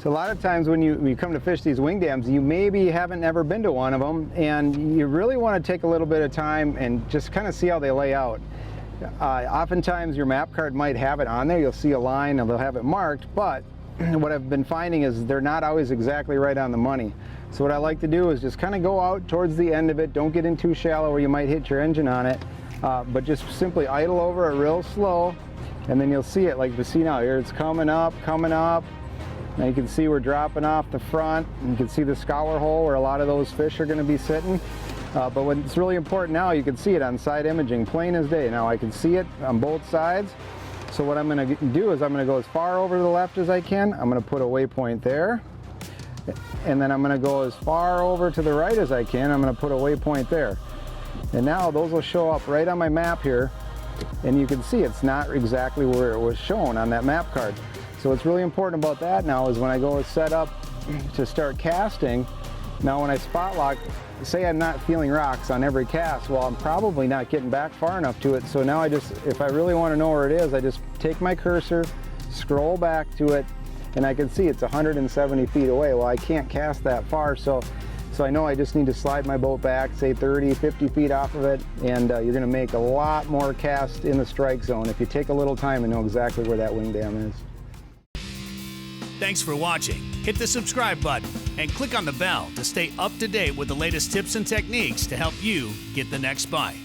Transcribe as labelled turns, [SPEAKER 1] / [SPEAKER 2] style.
[SPEAKER 1] So a lot of times when you come to fish these wing dams, you maybe haven't ever been to one of them, and you really want to take a little bit of time and just kind of see how they lay out. Oftentimes your map card might have it on there. You'll see a line and they'll have it marked, but what I've been finding is they're not always exactly right on the money. So what I like to do is just kind of go out towards the end of it. Don't get in too shallow where you might hit your engine on it, but just simply idle over it real slow, and then you'll see it like you see now. Here it's coming up, coming up. Now you can see we're dropping off the front. You can see the scour hole where a lot of those fish are going to be sitting. But what's really important now, you can see it on side imaging, plain as day. Now I can see it on both sides. So what I'm going to do is I'm going to go as far over to the left as I can. I'm going to put a waypoint there. And then I'm going to go as far over to the right as I can. I'm going to put a waypoint there. And now those will show up right on my map here. And you can see it's not exactly where it was shown on that map card. So what's really important about that now is when I go set up to start casting, now when I spot lock, say I'm not feeling rocks on every cast, well, I'm probably not getting back far enough to it. So now if I really want to know where it is, I just take my cursor, scroll back to it, and I can see it's 170 feet away. Well, I can't cast that far, so I know I just need to slide my boat back, say 30, 50 feet off of it, and you're going to make a lot more cast in the strike zone if you take a little time and know exactly where that wing dam is.
[SPEAKER 2] Thanks for watching. Hit the subscribe button and click on the bell to stay up to date with the latest tips and techniques to help you get the next bite.